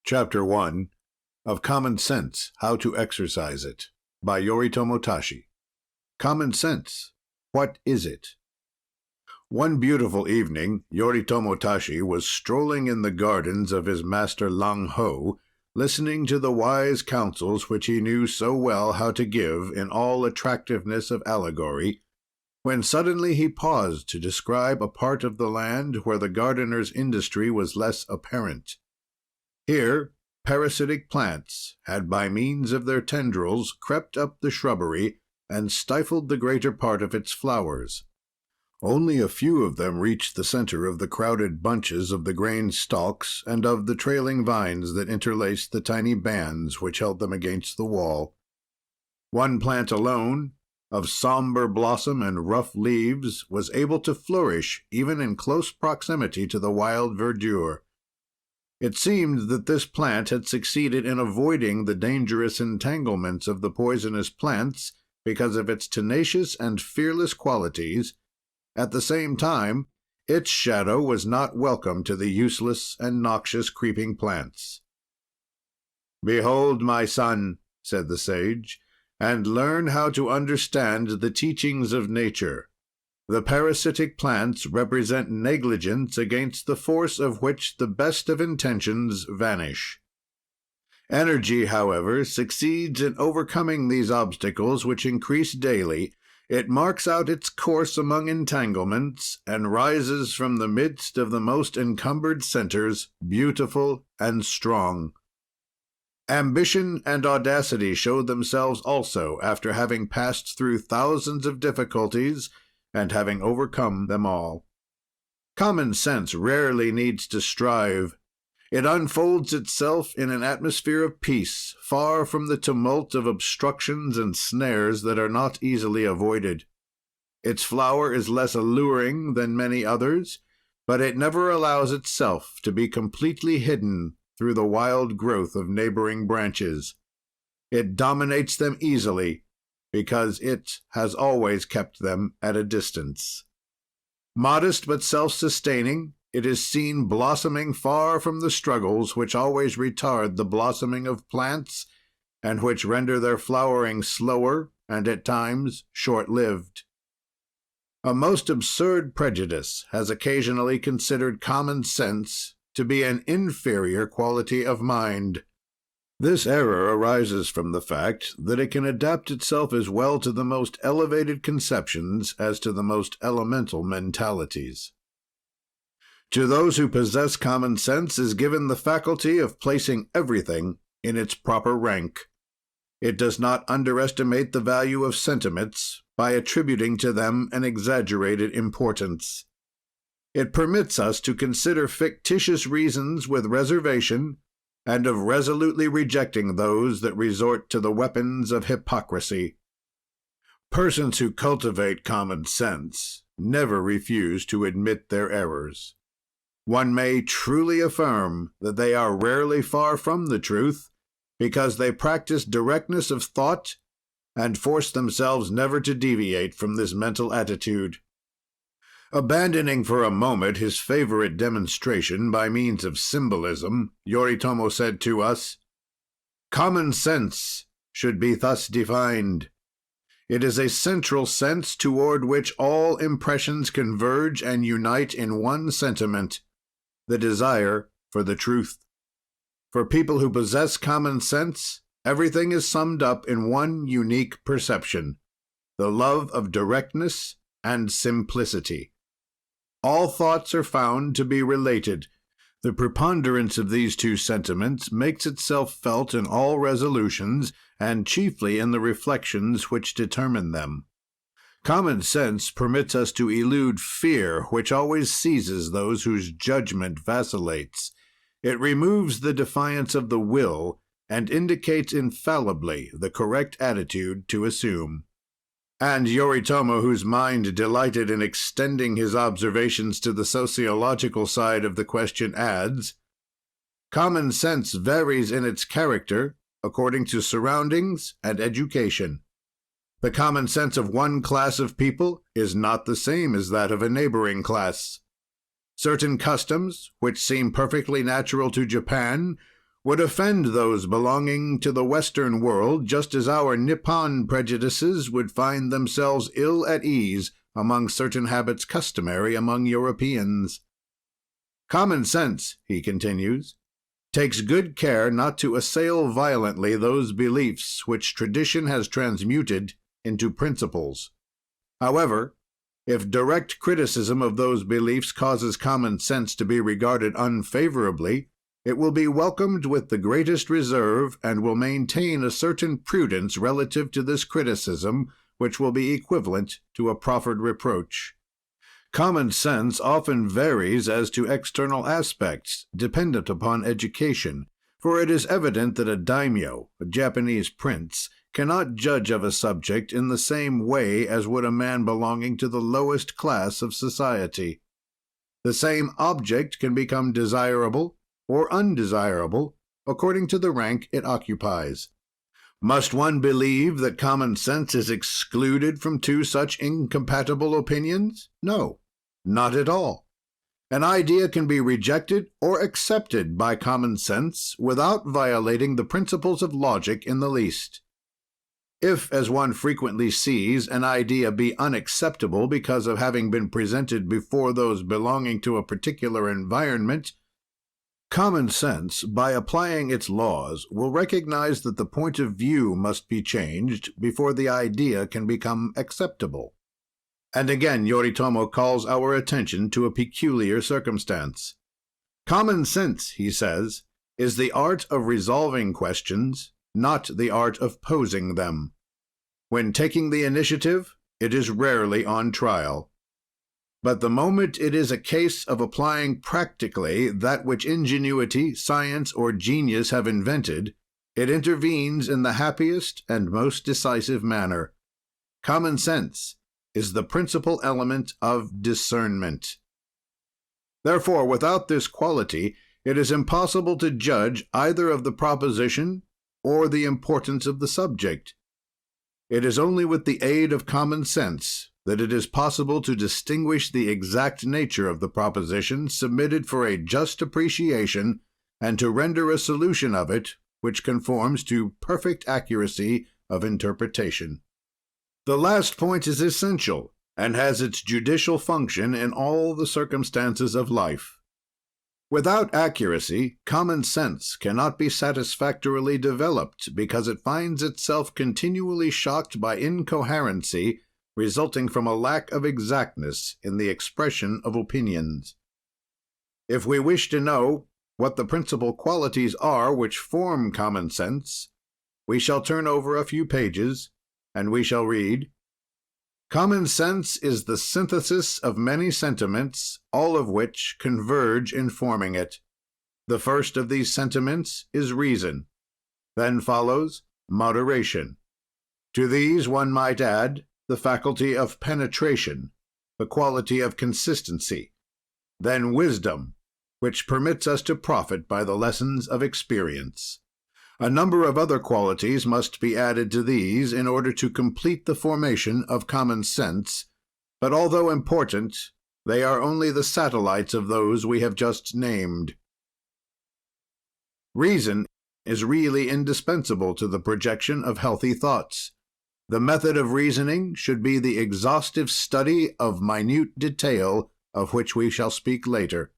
Chapter 1 of Common Sense, How to Exercise It, by Yoritomo Tashi. Common sense, what is it? One beautiful evening, Yoritomo Tashi was strolling in the gardens of his master Lang Ho, listening to the wise counsels which he knew so well how to give in all attractiveness of allegory, when suddenly he paused to describe a part of the land where the gardener's industry was less apparent. Here, parasitic plants had by means of their tendrils crept up the shrubbery and stifled the greater part of its flowers. Only a few of them reached the center of the crowded bunches of the grain stalks and of the trailing vines that interlaced the tiny bands which held them against the wall. One plant alone, of somber blossom and rough leaves, was able to flourish even in close proximity to the wild verdure. It seemed that this plant had succeeded in avoiding the dangerous entanglements of the poisonous plants because of its tenacious and fearless qualities. At the same time, its shadow was not welcome to the useless and noxious creeping plants. "Behold, my son," said the sage, "and learn how to understand the teachings of nature. The parasitic plants represent negligence against the force of which the best of intentions vanish. Energy, however, succeeds in overcoming these obstacles which increase daily. It marks out its course among entanglements and rises from the midst of the most encumbered centers, beautiful and strong. Ambition and audacity show themselves also after having passed through thousands of difficulties and having overcome them all. Common sense rarely needs to strive. It unfolds itself in an atmosphere of peace, far from the tumult of obstructions and snares that are not easily avoided. Its flower is less alluring than many others, but it never allows itself to be completely hidden through the wild growth of neighboring branches. It dominates them easily, because it has always kept them at a distance. Modest but self-sustaining, it is seen blossoming far from the struggles which always retard the blossoming of plants and which render their flowering slower and, at times, short-lived. A most absurd prejudice has occasionally considered common sense to be an inferior quality of mind. This error arises from the fact that it can adapt itself as well to the most elevated conceptions as to the most elemental mentalities. To those who possess common sense is given the faculty of placing everything in its proper rank. It does not underestimate the value of sentiments by attributing to them an exaggerated importance. It permits us to consider fictitious reasons with reservation, and of resolutely rejecting those that resort to the weapons of hypocrisy. Persons who cultivate common sense never refuse to admit their errors. One may truly affirm that they are rarely far from the truth, because they practice directness of thought and force themselves never to deviate from this mental attitude. Abandoning for a moment his favorite demonstration by means of symbolism, Yoritomo said to us, "Common sense should be thus defined. It is a central sense toward which all impressions converge and unite in one sentiment, the desire for the truth. For people who possess common sense, everything is summed up in one unique perception, the love of directness and simplicity. All thoughts are found to be related. The preponderance of these two sentiments makes itself felt in all resolutions, and chiefly in the reflections which determine them. Common sense permits us to elude fear, which always seizes those whose judgment vacillates. It removes the defiance of the will, and indicates infallibly the correct attitude to assume." And Yoritomo, whose mind delighted in extending his observations to the sociological side of the question, adds, "Common sense varies in its character according to surroundings and education. The common sense of one class of people is not the same as that of a neighboring class. Certain customs, which seem perfectly natural to Japan, would offend those belonging to the Western world, just as our Nippon prejudices would find themselves ill at ease among certain habits customary among Europeans. Common sense, he continues, takes good care not to assail violently those beliefs which tradition has transmuted into principles. However, if direct criticism of those beliefs causes common sense to be regarded unfavorably, it will be welcomed with the greatest reserve and will maintain a certain prudence relative to this criticism, which will be equivalent to a proffered reproach. Common sense often varies as to external aspects, dependent upon education, for it is evident that a daimyo, a Japanese prince, cannot judge of a subject in the same way as would a man belonging to the lowest class of society. The same object can become desirable or undesirable according to the rank it occupies. Must one believe that common sense is excluded from two such incompatible opinions? No, not at all. An idea can be rejected or accepted by common sense without violating the principles of logic in the least. If, as one frequently sees, an idea be unacceptable because of having been presented before those belonging to a particular environment, common sense, by applying its laws, will recognize that the point of view must be changed before the idea can become acceptable. And again, Yoritomo calls our attention to a peculiar circumstance. Common sense, he says, is the art of resolving questions, not the art of posing them. When taking the initiative, it is rarely on trial. But the moment it is a case of applying practically that which ingenuity, science, or genius have invented, it intervenes in the happiest and most decisive manner. Common sense is the principal element of discernment. Therefore, without this quality, it is impossible to judge either of the proposition or the importance of the subject. It is only with the aid of common sense that it is possible to distinguish the exact nature of the proposition submitted for a just appreciation and to render a solution of it which conforms to perfect accuracy of interpretation. The last point is essential and has its judicial function in all the circumstances of life. Without accuracy, common sense cannot be satisfactorily developed because it finds itself continually shocked by incoherency resulting from a lack of exactness in the expression of opinions. If we wish to know what the principal qualities are which form common sense, we shall turn over a few pages, and we shall read, "Common sense is the synthesis of many sentiments, all of which converge in forming it. The first of these sentiments is reason. Then follows moderation. To these one might add the faculty of penetration, the quality of consistency, then wisdom, which permits us to profit by the lessons of experience. A number of other qualities must be added to these in order to complete the formation of common sense, but although important, they are only the satellites of those we have just named. Reason is really indispensable to the projection of healthy thoughts. The method of reasoning should be the exhaustive study of minute detail, of which we shall speak later.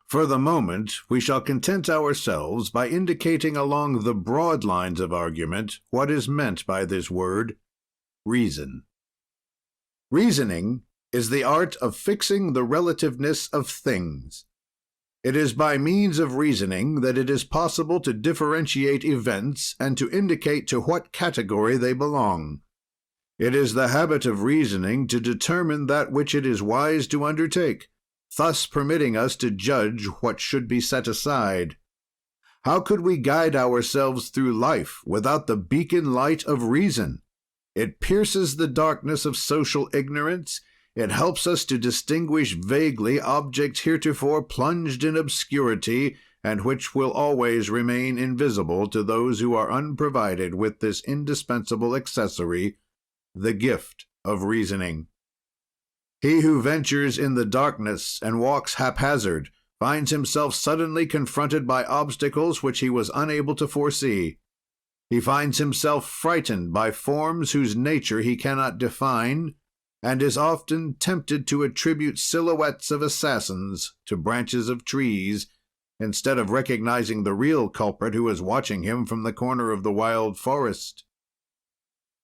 For the moment, we shall content ourselves by indicating along the broad lines of argument what is meant by this word, reason. Reasoning is the art of fixing the relativeness of things. It is by means of reasoning that it is possible to differentiate events and to indicate to what category they belong. It is the habit of reasoning to determine that which it is wise to undertake, thus permitting us to judge what should be set aside. How could we guide ourselves through life without the beacon light of reason? It pierces the darkness of social ignorance. It helps us to distinguish vaguely objects heretofore plunged in obscurity, and which will always remain invisible to those who are unprovided with this indispensable accessory, the gift of reasoning. He who ventures in the darkness and walks haphazard finds himself suddenly confronted by obstacles which he was unable to foresee. He finds himself frightened by forms whose nature he cannot define, and is often tempted to attribute silhouettes of assassins to branches of trees, instead of recognizing the real culprit who is watching him from the corner of the wild forest.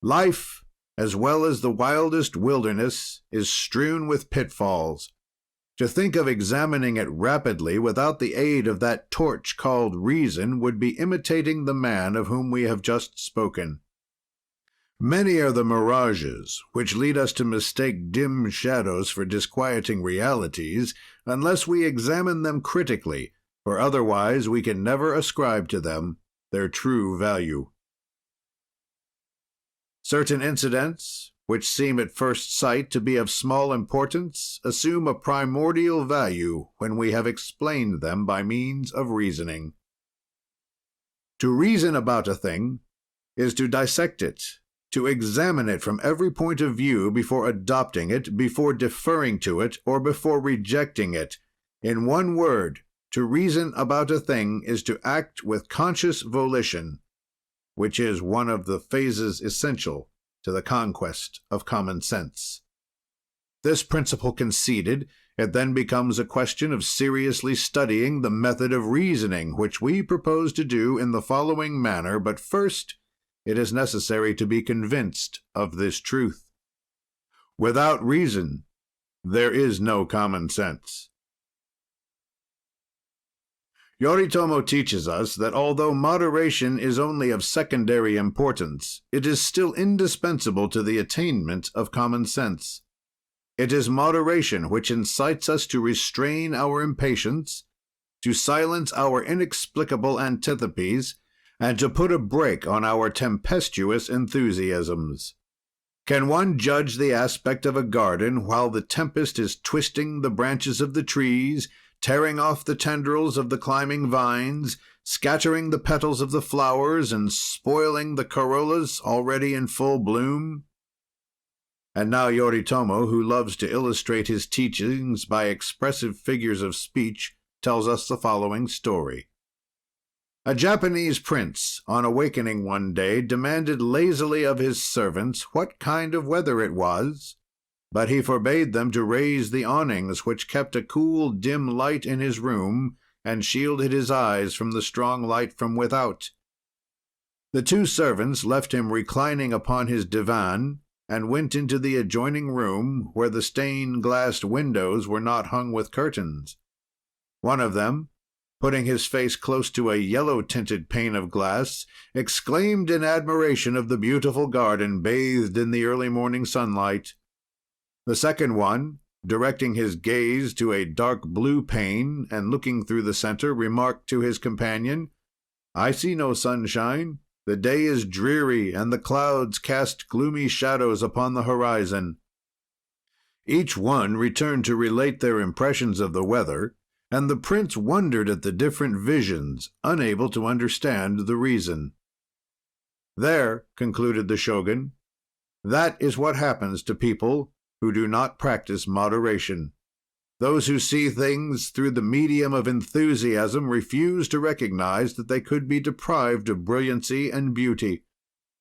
Life, as well as the wildest wilderness, is strewn with pitfalls. To think of examining it rapidly without the aid of that torch called reason would be imitating the man of whom we have just spoken. Many are the mirages which lead us to mistake dim shadows for disquieting realities, unless we examine them critically, for otherwise we can never ascribe to them their true value. Certain incidents, which seem at first sight to be of small importance, assume a primordial value when we have explained them by means of reasoning. To reason about a thing is to dissect it, to examine it from every point of view before adopting it, before deferring to it, or before rejecting it. In one word, to reason about a thing is to act with conscious volition, which is one of the phases essential to the conquest of common sense. This principle conceded, it then becomes a question of seriously studying the method of reasoning, which we propose to do in the following manner, but first it is necessary to be convinced of this truth. Without reason, there is no common sense. Yoritomo teaches us that although moderation is only of secondary importance, it is still indispensable to the attainment of common sense. It is moderation which incites us to restrain our impatience, to silence our inexplicable antipathies, and to put a brake on our tempestuous enthusiasms. Can one judge the aspect of a garden while the tempest is twisting the branches of the trees, tearing off the tendrils of the climbing vines, scattering the petals of the flowers, and spoiling the corollas already in full bloom? And now Yoritomo, who loves to illustrate his teachings by expressive figures of speech, tells us the following story. A Japanese prince, on awakening one day, demanded lazily of his servants what kind of weather it was, but he forbade them to raise the awnings which kept a cool, dim light in his room and shielded his eyes from the strong light from without. The two servants left him reclining upon his divan and went into the adjoining room, where the stained-glass windows were not hung with curtains. One of them, putting his face close to a yellow-tinted pane of glass, exclaimed in admiration of the beautiful garden bathed in the early morning sunlight. The second one, directing his gaze to a dark blue pane and looking through the center, remarked to his companion, "I see no sunshine. The day is dreary, and the clouds cast gloomy shadows upon the horizon." Each one returned to relate their impressions of the weather, and the prince wondered at the different visions, unable to understand the reason. "There," concluded the shogun, "that is what happens to people who do not practice moderation. Those who see things through the medium of enthusiasm refuse to recognize that they could be deprived of brilliancy and beauty.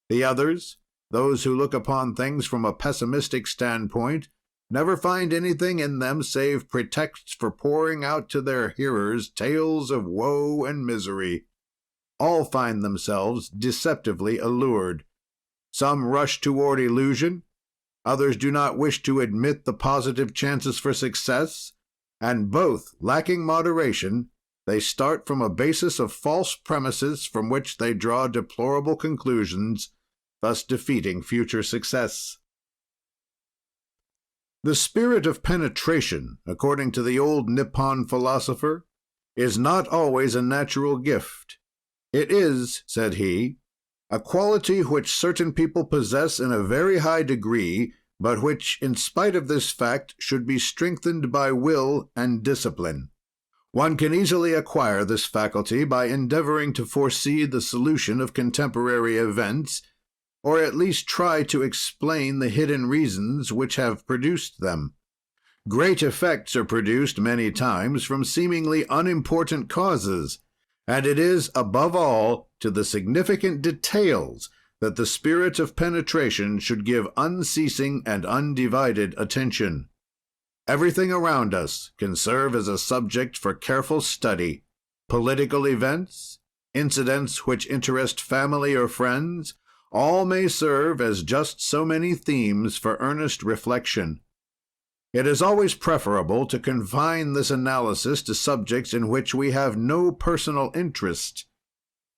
The others, those who look upon things from a pessimistic standpoint, never find anything in them save pretexts for pouring out to their hearers tales of woe and misery. All find themselves deceptively allured. Some rush toward illusion, others do not wish to admit the positive chances for success, and both lacking moderation, they start from a basis of false premises from which they draw deplorable conclusions, thus defeating future success. The spirit of penetration, according to the old Nippon philosopher, is not always a natural gift. It is, said he, a quality which certain people possess in a very high degree, but which, in spite of this fact, should be strengthened by will and discipline. One can easily acquire this faculty by endeavoring to foresee the solution of contemporary events, or at least try to explain the hidden reasons which have produced them. Great effects are produced many times from seemingly unimportant causes, and it is, above all, to the significant details that the spirit of penetration should give unceasing and undivided attention. Everything around us can serve as a subject for careful study. Political events, incidents which interest family or friends, all may serve as just so many themes for earnest reflection. It is always preferable to confine this analysis to subjects in which we have no personal interest.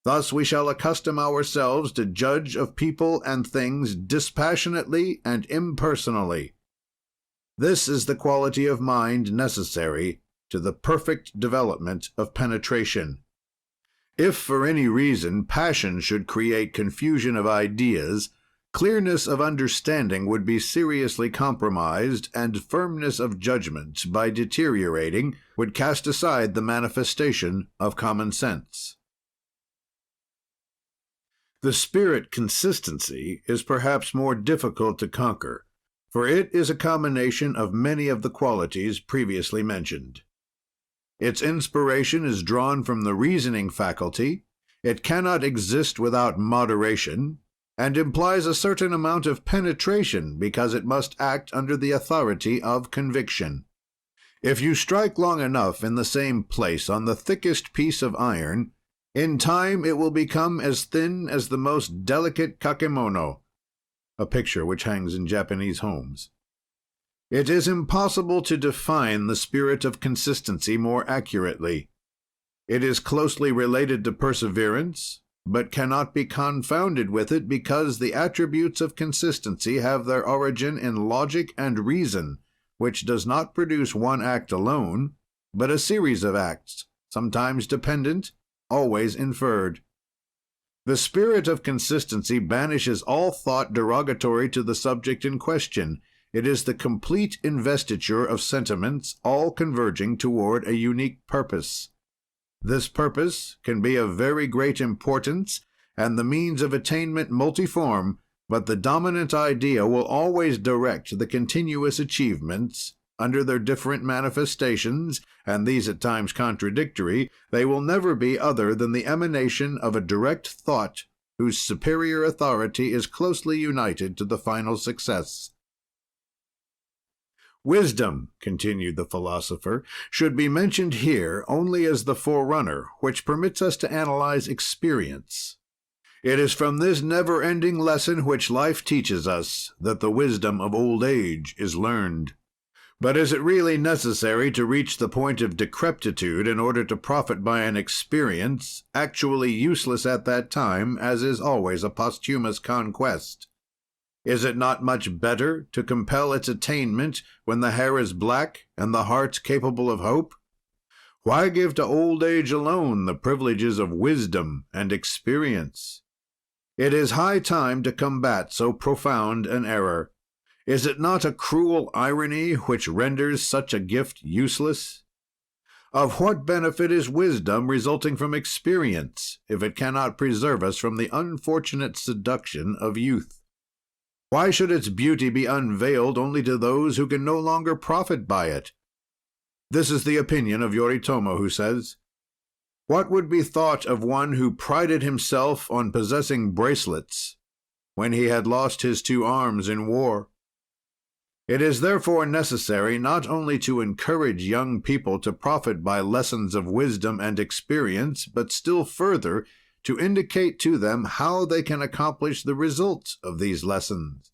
Thus we shall accustom ourselves to judge of people and things dispassionately and impersonally. This is the quality of mind necessary to the perfect development of penetration. If for any reason passion should create confusion of ideas, clearness of understanding would be seriously compromised, and firmness of judgment, by deteriorating, would cast aside the manifestation of common sense. The spirit consistency is perhaps more difficult to conquer, for it is a combination of many of the qualities previously mentioned. Its inspiration is drawn from the reasoning faculty, it cannot exist without moderation, and implies a certain amount of penetration because it must act under the authority of conviction. If you strike long enough in the same place on the thickest piece of iron, in time it will become as thin as the most delicate kakemono, a picture which hangs in Japanese homes. It is impossible to define the spirit of consistency more accurately. It is closely related to perseverance, but cannot be confounded with it because the attributes of consistency have their origin in logic and reason, which does not produce one act alone, but a series of acts, sometimes dependent, always inferred. The spirit of consistency banishes all thought derogatory to the subject in question. It is the complete investiture of sentiments, all converging toward a unique purpose. This purpose can be of very great importance, and the means of attainment multiform, but the dominant idea will always direct the continuous achievements. Under their different manifestations, and these at times contradictory, they will never be other than the emanation of a direct thought, whose superior authority is closely united to the final success. Wisdom, continued the philosopher, should be mentioned here only as the forerunner, which permits us to analyze experience. It is from this never-ending lesson which life teaches us that the wisdom of old age is learned. But is it really necessary to reach the point of decrepitude in order to profit by an experience, actually useless at that time, as is always a posthumous conquest? Is it not much better to compel its attainment when the hair is black and the heart capable of hope? Why give to old age alone the privileges of wisdom and experience? It is high time to combat so profound an error. Is it not a cruel irony which renders such a gift useless? Of what benefit is wisdom resulting from experience, if it cannot preserve us from the unfortunate seduction of youth? Why should its beauty be unveiled only to those who can no longer profit by it? This is the opinion of Yoritomo, who says, "What would be thought of one who prided himself on possessing bracelets when he had lost his 2 arms in war?" It is therefore necessary not only to encourage young people to profit by lessons of wisdom and experience, but still further to indicate to them how they can accomplish the results of these lessons.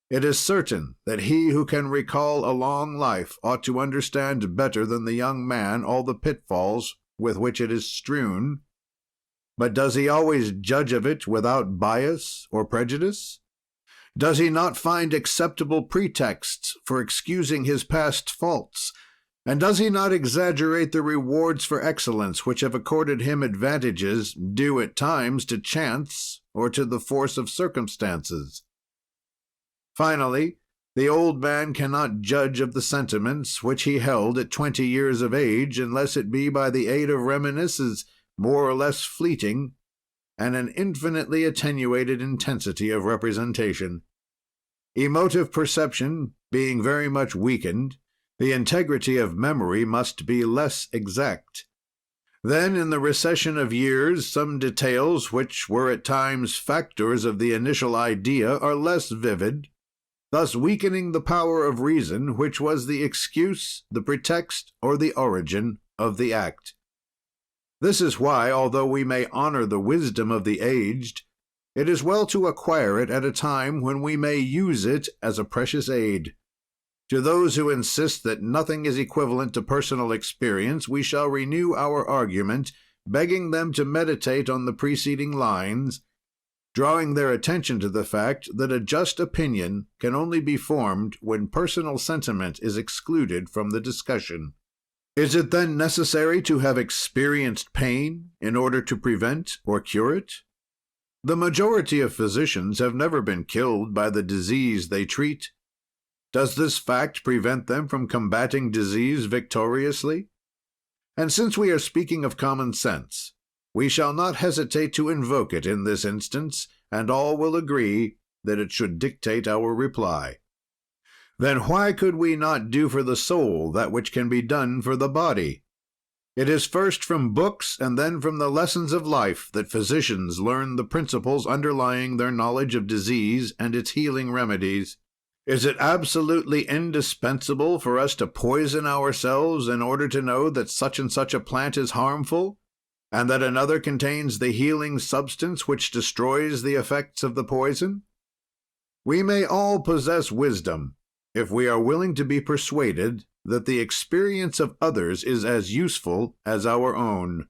It is certain that he who can recall a long life ought to understand better than the young man all the pitfalls with which it is strewn. But does he always judge of it without bias or prejudice? Does he not find acceptable pretexts for excusing his past faults? And does he not exaggerate the rewards for excellence which have accorded him advantages due at times to chance or to the force of circumstances? Finally, the old man cannot judge of the sentiments which he held at 20 years of age unless it be by the aid of reminiscences more or less fleeting and an infinitely attenuated intensity of representation. Emotive perception being very much weakened, The integrity of memory must be less exact. Then, in the recession of years, some details which were at times factors of the initial idea are less vivid, thus weakening the power of reason, which was the excuse, the pretext, or the origin of the act. This is why, although we may honor the wisdom of the aged, it is well to acquire it at a time when we may use it as a precious aid. To those who insist that nothing is equivalent to personal experience, we shall renew our argument, begging them to meditate on the preceding lines, drawing their attention to the fact that a just opinion can only be formed when personal sentiment is excluded from the discussion. Is it then necessary to have experienced pain in order to prevent or cure it? The majority of physicians have never been killed by the disease they treat. Does this fact prevent them from combating disease victoriously? And since we are speaking of common sense, we shall not hesitate to invoke it in this instance, and all will agree that it should dictate our reply. Then why could we not do for the soul that which can be done for the body? It is first from books and then from the lessons of life that physicians learn the principles underlying their knowledge of disease and its healing remedies. Is it absolutely indispensable for us to poison ourselves in order to know that such and such a plant is harmful, and that another contains the healing substance which destroys the effects of the poison? We may all possess wisdom if we are willing to be persuaded that the experience of others is as useful as our own.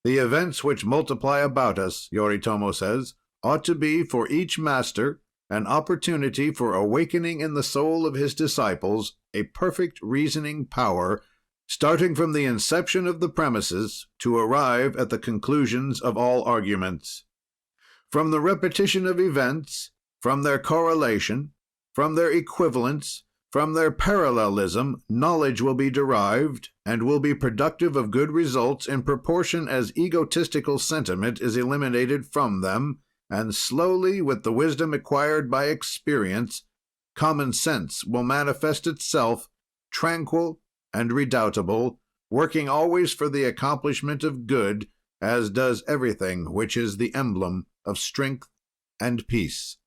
The events which multiply about us, Yoritomo says, ought to be for each master an opportunity for awakening in the soul of his disciples a perfect reasoning power, starting from the inception of the premises to arrive at the conclusions of all arguments. From the repetition of events, from their correlation, from their equivalence, from their parallelism, knowledge will be derived and will be productive of good results in proportion as egotistical sentiment is eliminated from them, and slowly, with the wisdom acquired by experience, common sense will manifest itself, tranquil and redoubtable, working always for the accomplishment of good, as does everything which is the emblem of strength and peace.